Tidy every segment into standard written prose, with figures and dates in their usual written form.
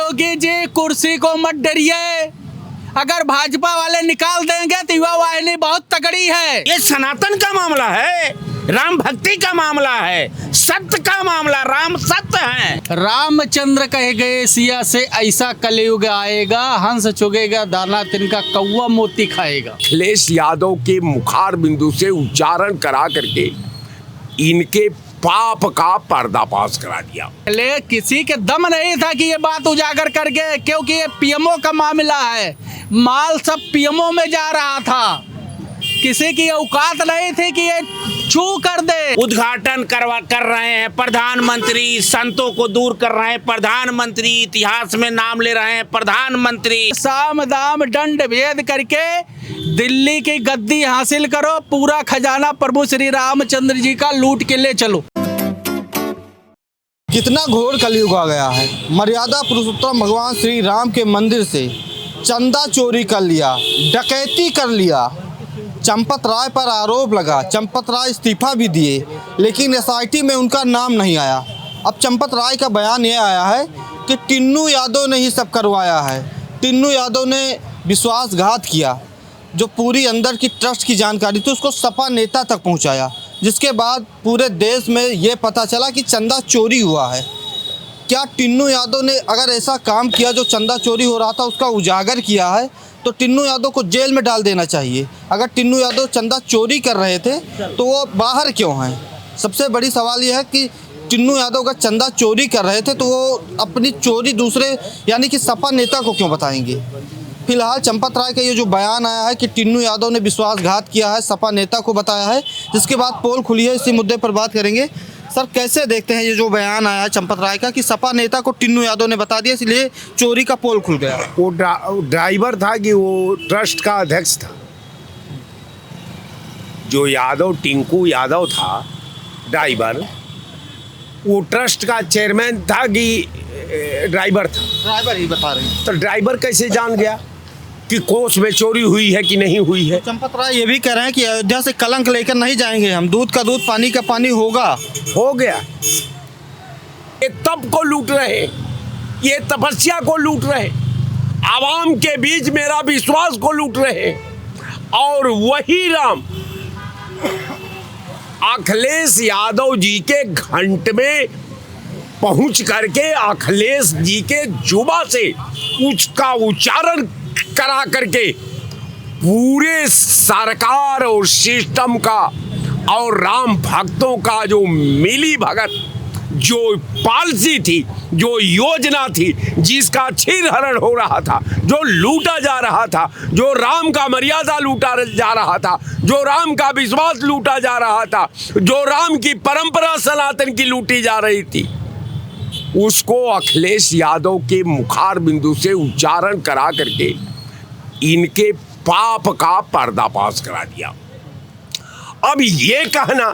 योगी जी कुर्सी को मत डरिए, अगर भाजपा वाले निकाल देंगे तो युवा वाहिनी बहुत तगड़ी है। ये सनातन का मामला है, राम भक्ति का मामला है, सत्य का मामला, राम सत्य है। रामचंद्र कहे गए सिया से ऐसा कलयुग आएगा, हंस चुगेगा दाना तिनका कौवा मोती खाएगा। अखिलेश यादव के मुखार बिंदु से उच्चारण करा करके इनके पाप का पर्दाफाश करा दिया। ले किसी के दम नहीं था कि ये बात उजागर कर गए, क्योंकि ये पीएमओ का मामला है, माल सब पीएमओ में जा रहा था, किसी की औकात नहीं थी कि ये छू कर दे। उद्घाटन कर रहे हैं प्रधानमंत्री, संतों को दूर कर रहे हैं प्रधानमंत्री, इतिहास में नाम ले रहे हैं प्रधानमंत्री। साम दाम दंड भेद करके दिल्ली की गद्दी हासिल करो, पूरा खजाना प्रभु श्री रामचंद्र जी का लूट के ले चलो। कितना घोर कलयुग आ गया है। मर्यादा पुरुषोत्तम भगवान श्री राम के मंदिर से चंदा चोरी कर लिया, डकैती कर लिया। चंपत राय पर आरोप लगा, चंपत राय इस्तीफा भी दिए, लेकिन एसआईटी में उनका नाम नहीं आया। अब चंपत राय का बयान ये आया है कि टिन्नू यादव ने ही सब करवाया है, टिन्नू यादव ने विश्वासघात किया, जो पूरी अंदर की ट्रस्ट की जानकारी थी उसको सपा नेता तक पहुंचाया, जिसके बाद पूरे देश में ये पता चला कि चंदा चोरी हुआ है। क्या टिन्नू यादव ने अगर ऐसा काम किया जो चंदा चोरी हो रहा था उसका उजागर किया है, तो टिन्नू यादव को जेल में डाल देना चाहिए। अगर टिन्नू यादव चंदा चोरी कर रहे थे तो वो बाहर क्यों हैं? सबसे बड़ी सवाल ये है कि टिन्नू यादव का चंदा चोरी कर रहे थे तो वो अपनी चोरी दूसरे यानी कि सपा नेता को क्यों बताएंगे? फिलहाल चंपत राय का ये जो बयान आया है कि टिन्नू यादव ने विश्वासघात किया है, सपा नेता को बताया है, जिसके बाद पोल खुली है, इसी मुद्दे पर बात करेंगे। सर, कैसे देखते हैं ये जो बयान आया है चंपत राय का कि सपा नेता को टिन्नू यादव ने बता दिया, इसलिए चोरी का पोल खुल गया? वो ड्राइवर था कि वो ट्रस्ट का अध्यक्ष था। जो यादव टिंकू यादव था ड्राइवर, वो ट्रस्ट का चेयरमैन था कि ड्राइवर था? ड्राइवर ही बता रहे हैं। तो ड्राइवर कैसे जान गया कि कोस में चोरी हुई है कि नहीं हुई है? चंपत राय ये भी कह रहे हैं कि अयोध्या से कलंक लेकर नहीं जाएंगे हम, दूध का दूध पानी का पानी होगा। हो गया। ये तप को लूट रहे, ये तपस्या को लूट रहे, आवाम के बीच मेरा विश्वास को लूट रहे, और वही राम अखिलेश यादव जी के घंट में पहुंच करके अखिलेश जी के जुबा से उसका उच्चारण करा करके पूरे सरकार और सिस्टम का और राम भक्तों का जो मिली भगत, जो पॉलिसी थी, जो योजना थी, जिसका छीन हरण हो रहा था, जो लूटा जा रहा था, जो राम का मर्यादा लूटा जा रहा था, जो राम का विश्वास लूटा जा रहा था, जो राम की परंपरा सनातन की लूटी जा रही थी, उसको अखिलेश यादव के मुखार बिंदु से उच्चारण करा करके इनके पाप का पर्दाफाश करा दिया। अब ये कहना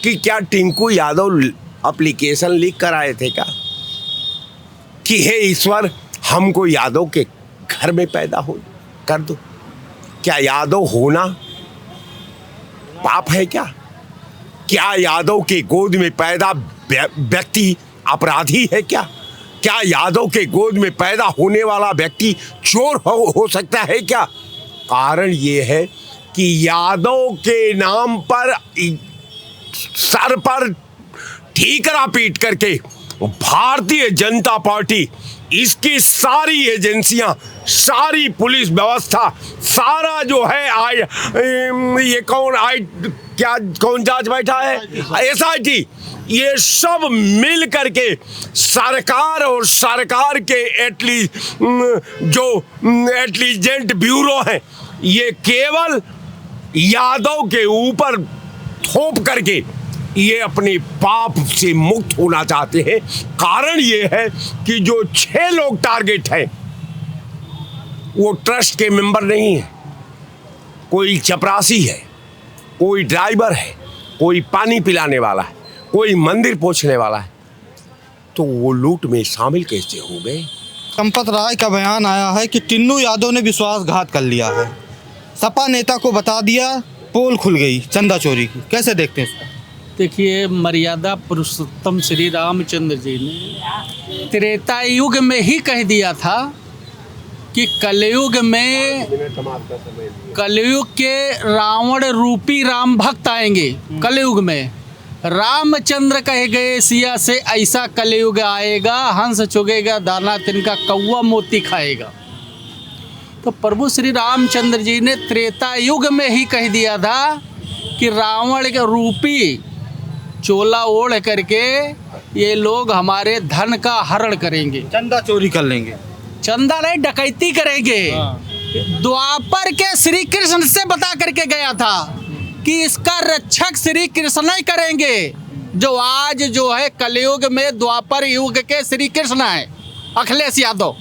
कि क्या टिंकू यादव एप्लीकेशन लिख कर आए थे क्या कि हे ईश्वर हमको यादव के घर में पैदा हो कर दो? क्या यादव होना पाप है क्या? क्या यादव के गोद में पैदा व्यक्ति अपराधी है क्या? क्या यादव के गोद में पैदा होने वाला व्यक्ति चोर हो सकता है क्या? कारण ये है कि यादव के नाम पर सर पर ठीकरा पीट करके भारतीय जनता पार्टी, इसकी सारी एजेंसियां, सारी पुलिस व्यवस्था, सारा जो है ये कौन जांच बैठा है, एसआईटी, ये सब मिल करके सरकार और सरकार के इंटेलिजेंट ब्यूरो हैं, ये केवल यादव के ऊपर थोप करके ये अपने पाप से मुक्त होना चाहते हैं। कारण ये है कि जो 6 लोग टारगेट हैं वो ट्रस्ट के मेंबर नहीं है, कोई चपरासी है, कोई ड्राइवर है, कोई पानी पिलाने वाला है, कोई मंदिर पोछने वाला है, तो वो लूट में शामिल कैसे हो गए? चंपत राय का बयान आया है कि टिन्नू यादव ने विश्वासघात कर लिया है, सपा नेता को बता दिया, पोल खुल गई चंदा चोरी की। कैसे देखते हैं इसको? देखिए, मर्यादा पुरुषोत्तम श्री रामचंद्र जी ने त्रेता युग में ही कह दिया था कि कलयुग के रावण रूपी राम भक्त आएंगे। कलयुग में रामचंद्र कहे गए सिया से ऐसा कलयुग आएगा, हंस चुगेगा दाना तिनका कौवा मोती खाएगा। तो प्रभु श्री रामचंद्र जी ने त्रेता युग में ही कह दिया था कि रावण के रूपी चोला ओढ़ करके ये लोग हमारे धन का हरण करेंगे, चंदा चोरी कर लेंगे। चंदा नहीं, डकैती करेंगे। द्वापर के श्री कृष्ण से बता करके गया था कि इसका रक्षक श्री कृष्ण ही करेंगे। जो आज जो है कलयुग में द्वापर युग के श्री कृष्ण है अखिलेश यादव।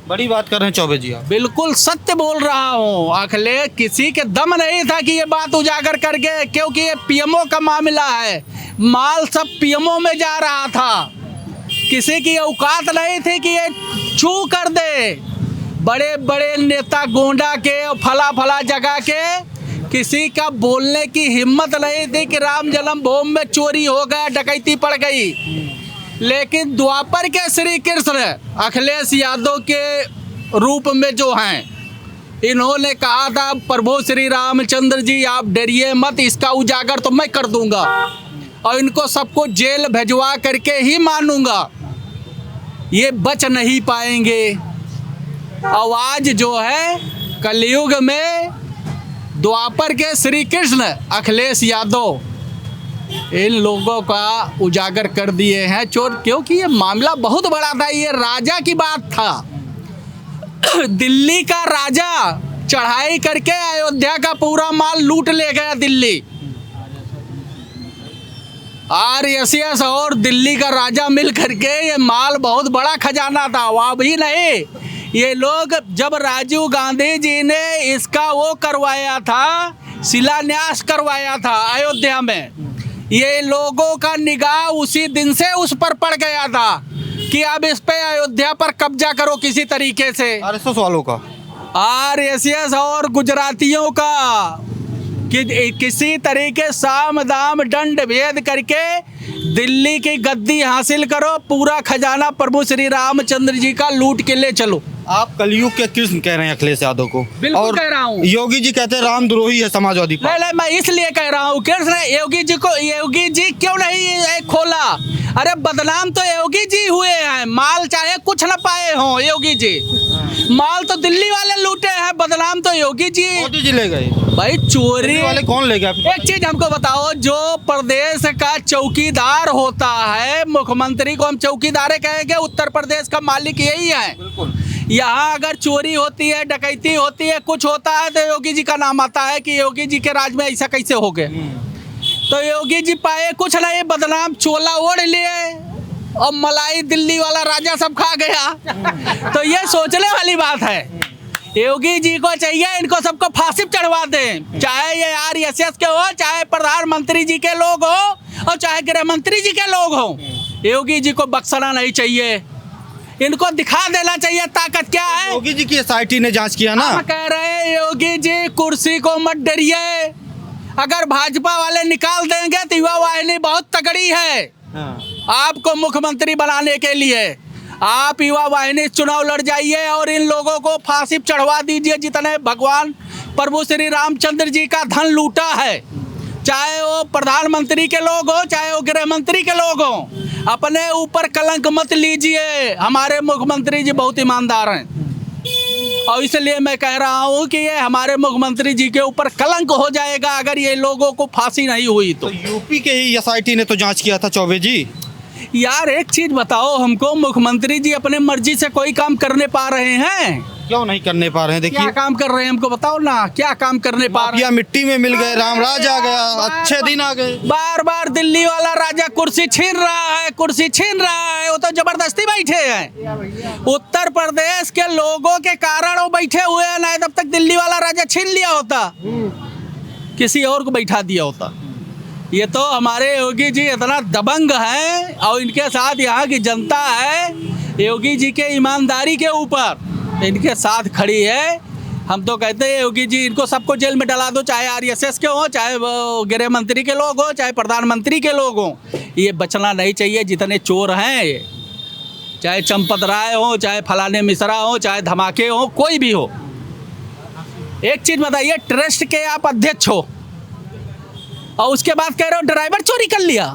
बड़ी बात कर रहे हैं चौबे जी आप। बिल्कुल सत्य बोल रहा हूँ। अखिलेश किसी के दम नहीं था कि ये बात उजागर करके, क्योंकि ये पीएमओ का मामला है। माल सब पीएमओ में जा रहा था। किसी की औकात नहीं थी कि ये छू कर दे। बड़े बड़े नेता गोंडा के और फला फला जगह के किसी का बोलने की हिम्मत नहीं थी कि राम जन्मभूमि में चोरी हो गया, डकैती पड़ गई। लेकिन द्वापर के श्री कृष्ण अखिलेश यादव के रूप में जो हैं, इन्होंने कहा था प्रभु श्री रामचंद्र जी आप डरिए मत, इसका उजागर तो मैं कर दूंगा और इनको सबको जेल भिजवा करके ही मानूंगा। ये बच नहीं पाएंगे। आवाज जो है कलयुग में द्वापर के श्री कृष्ण अखिलेश यादव इन लोगों का उजागर कर दिए हैं चोर, क्योंकि ये मामला बहुत बड़ा था। ये राजा की बात था। दिल्ली का राजा चढ़ाई करके अयोध्या का पूरा माल लूट ले गया दिल्ली। आरएसएस और दिल्ली का राजा मिल करके ये माल बहुत बड़ा खजाना था। वह भी नहीं, ये लोग जब राजीव गांधी जी ने इसका वो करवाया था, शिलान्यास करवाया था अयोध्या में, ये लोगों का निगाह उसी दिन से उस पर पड़ गया था कि अब इस पे अयोध्या पर कब्जा करो किसी तरीके से। आरएसएस वालों का, आरएसएस और गुजरातियों का कि किसी तरीके साम दाम दंड भेद करके दिल्ली की गद्दी हासिल करो, पूरा खजाना प्रभु श्री रामचंद्र जी का लूट के ले चलो। आप कलयुग के कृष्ण कह रहे हैं अखिलेश यादव को। बिल्कुल और कह रहा हूँ। योगी जी कहते हैं रामद्रोही है समाजवादी पार्टी। नहीं, मैं इसलिए कह रहा हूँ कृष्ण योगी जी क्यों नहीं खोला? अरे बदनाम तो योगी जी हुए हैं। माल चाहे कुछ न पाए हों योगी जी, माल तो दिल्ली वाले लूटे हैं, बदनाम तो योगी जी। मोदी जी ले गए भाई चोरी वाले कौन ले गया? एक चीज हमको बताओ, जो प्रदेश का चौकीदार होता है, मुख्यमंत्री को हम चौकीदार कहेंगे, उत्तर प्रदेश का मालिक यही है। यहाँ अगर चोरी होती है, डकैती होती है, कुछ होता है तो योगी जी का नाम आता है कि योगी जी के राज में ऐसा कैसे हो गए। तो योगी जी पाए कुछ नहीं, बदनाम चोला ओढ़ लिए और मलाई दिल्ली वाला राजा सब खा गया। तो ये सोचने वाली बात है। योगी जी को चाहिए इनको सबको फांसी चढ़वा दें, चाहे ये आरएसएस के हो, चाहे प्रधानमंत्री जी के लोग हो और चाहे गृह मंत्री जी के लोग हो। योगी जी को बख्शना नहीं चाहिए, इनको दिखा देना चाहिए ताकत क्या है। योगी जी की एसआईटी ने जांच किया ना। हम कह रहे हैं योगी जी कुर्सी को मत डरिए। अगर भाजपा वाले निकाल देंगे तो युवा वाहिनी बहुत तगड़ी है आपको मुख्यमंत्री बनाने के लिए। आप युवा वाहिनी चुनाव लड़ जाइए और इन लोगों को फांसी चढ़वा दीजिए जितने भगवान प्रभु श्री रामचंद्र जी का धन लूटा है, चाहे वो प्रधानमंत्री के लोग हो, चाहे वो गृह मंत्री के लोग हो। अपने ऊपर कलंक मत लीजिए। हमारे मुख्यमंत्री जी बहुत ईमानदार हैं और इसलिए मैं कह रहा हूँ कि ये हमारे मुख्यमंत्री जी के ऊपर कलंक हो जाएगा अगर ये लोगों को फांसी नहीं हुई तो। यूपी के ही एसआईटी ने तो जांच किया था चौबे जी। यार एक चीज बताओ हमको, मुख्यमंत्री जी अपने मर्जी से कोई काम करने पा रहे हैं? क्यों नहीं करने पा रहे हैं? देखिए क्या काम कर रहे हैं हमको बताओ ना, क्या काम करने पा रहे हैं? मिट्टी में मिल गए, रामराज आ गया, अच्छे दिन आ गए। बार बार दिल्ली वाला राजा कुर्सी छीन रहा है, कुर्सी छीन रहा है। वो तो जबरदस्ती बैठे हैं। उत्तर प्रदेश के लोगों के कारण वो बैठे हुए हैं, नहीं तब तक दिल्ली वाला राजा छीन लिया होता, किसी और को बैठा दिया होता। ये तो हमारे योगी जी इतना दबंग हैं और इनके साथ यहाँ की जनता है योगी जी के ईमानदारी के ऊपर इनके साथ खड़ी है। हम तो कहते हैं योगी जी इनको सबको जेल में डला दो, चाहे आरएसएस के हो, चाहे वो गृह मंत्री के लोग हो, चाहे प्रधानमंत्री के लोग हों। ये बचना नहीं चाहिए जितने चोर हैं ये, चाहे चंपत राय हो, चाहे फलाने मिश्रा हो, चाहे धमाके हो, कोई भी हो। एक चीज़ बताइए, ट्रस्ट के आप अध्यक्ष हो और उसके बाद कह रहे हो ड्राइवर चोरी कर लिया।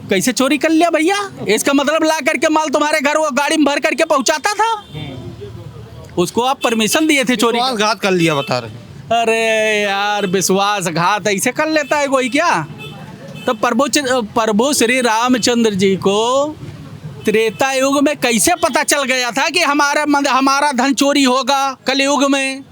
कैसे चोरी कर लिया भैया? इसका मतलब ला करके माल तुम्हारे घर वो गाड़ी में भर करके पहुंचाता था, उसको आप परमिशन दिए थे चोरी? विश्वासघात कर लिया बता रहे। अरे यार, विश्वासघात ऐसे कर लेता है कोई क्या? तो प्रभु श्री रामचंद्र जी को त्रेता युग में कैसे पता चल गया था कि हमारा धन चोरी होगा? कलयुग में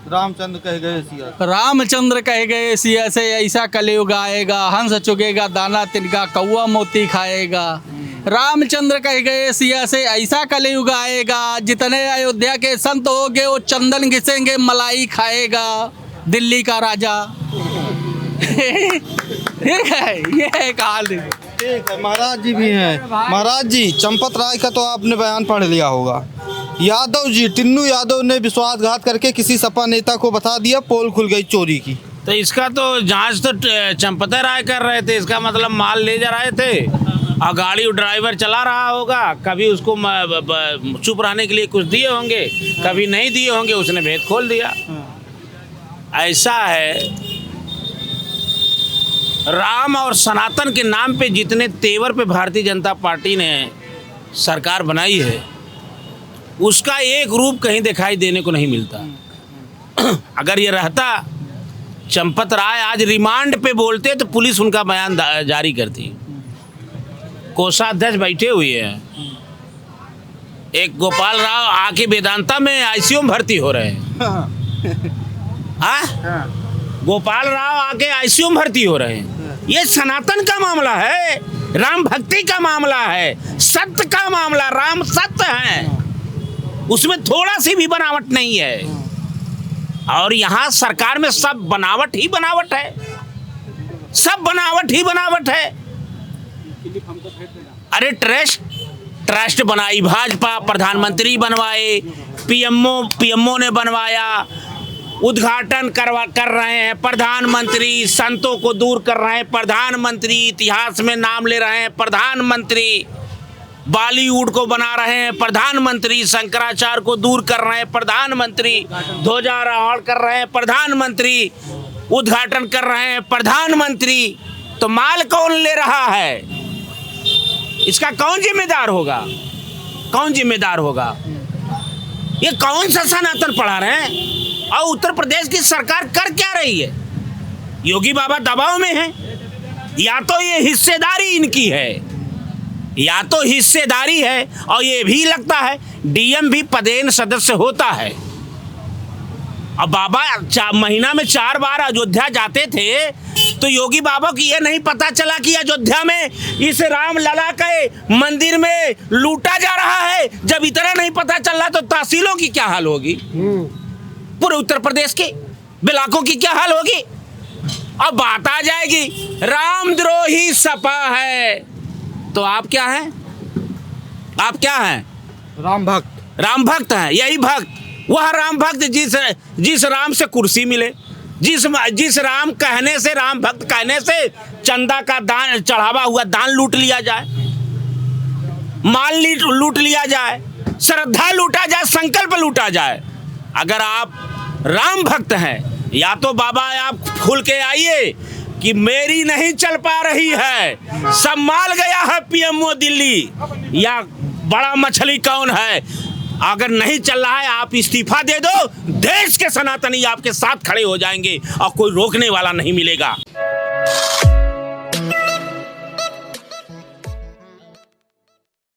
रामचंद्र कह गए सिया, रामचंद्र कह गए सिया से ऐसा कलयुग आएगा, हंस चुगेगा दाना तिनका, कौआ मोती खाएगा। रामचंद्र कह गए सिया से ऐसा कलयुग आएगा, जितने अयोध्या के संत होंगे वो चंदन घिसेंगे, मलाई खाएगा दिल्ली का राजा। ठीक है, ये है कहानी। ठीक है, महाराज जी भी हैं। महाराज जी, चंपत राय का तो आपने बयान पढ़ लिया होगा। यादव जी, टिन्नू यादव ने विश्वासघात करके किसी सपा नेता को बता दिया, पोल खुल गई चोरी की। तो इसका तो जांच तो चंपत राय कर रहे थे, इसका मतलब माल ले जा रहे थे और गाड़ी ड्राइवर चला रहा होगा। कभी उसको चुप रहने के लिए कुछ दिए होंगे, कभी नहीं दिए होंगे, उसने भेद खोल दिया। ऐसा है, राम और सनातन के नाम पे जितने तेवर पे भारतीय जनता पार्टी ने सरकार बनाई है, उसका एक रूप कहीं दिखाई देने को नहीं मिलता। अगर ये रहता, चंपत राय आज रिमांड पे बोलते तो पुलिस उनका बयान जारी करती। कोषाध्यक्ष बैठे हुए हैं, एक गोपाल राव आके वेदांता में आईसीयू में भर्ती हो रहे हैं। गोपाल राव आके आईसीयू में भर्ती हो रहे हैं। ये सनातन का मामला है, राम भक्ति का मामला है, सत्य का मामला। राम सत्य है, उसमें थोड़ा सी भी बनावट नहीं है। और यहाँ सरकार में सब बनावट ही बनावट है, सब बनावट ही बनावट है। अरे ट्रस्ट बनाई भाजपा, प्रधानमंत्री बनवाए, पीएमओ ने बनवाया, उद्घाटन कर रहे हैं प्रधानमंत्री, संतों को दूर कर रहे हैं प्रधानमंत्री, इतिहास में नाम ले रहे हैं प्रधानमंत्री, बॉलीवुड को बना रहे हैं प्रधानमंत्री, शंकराचार्य को दूर कर रहे हैं प्रधानमंत्री, ध्वजारोहण कर रहे हैं प्रधानमंत्री, उद्घाटन कर रहे हैं प्रधानमंत्री। तो माल कौन ले रहा है? इसका कौन जिम्मेदार होगा? कौन जिम्मेदार होगा? ये कौन सा सनातन पढ़ा रहे हैं? और उत्तर प्रदेश की सरकार कर क्या रही है? योगी बाबा दबाव में है। या तो ये हिस्सेदारी इनकी है, या तो हिस्सेदारी है, और ये भी लगता है डीएम भी पदेन सदस्य होता है। अब बाबा महीना में 4 बार अयोध्या जाते थे, तो योगी बाबा को ये नहीं पता चला कि अयोध्या में इस राम लला के मंदिर में लूटा जा रहा है। जब इतना नहीं पता चल रहा तो तहसीलों की क्या हाल होगी? पूरे उत्तर प्रदेश के इलाकों की क्या हाल होगी? अब बात आ जाएगी रामद्रोही सपा है, तो आप क्या हैं? आप क्या हैं? राम भक्त। राम भक्त हैं। यही भक्त, वह राम भक्त जिस राम से कुर्सी मिले, जिस राम कहने से, राम भक्त कहने से चंदा का दान, चढ़ावा हुआ दान लूट लिया जाए, माल लूट लिया जाए, श्रद्धा लूटा जाए, संकल्प लूटा जाए। अगर आप राम भक्त हैं, या तो बाबा आप खुल के आइए कि मेरी नहीं चल पा रही है, सब माल गया है पीएमओ दिल्ली, या बड़ा मछली कौन है? अगर नहीं चल रहा है, आप इस्तीफा दे दो, देश के सनातनी आपके साथ खड़े हो जाएंगे और कोई रोकने वाला नहीं मिलेगा।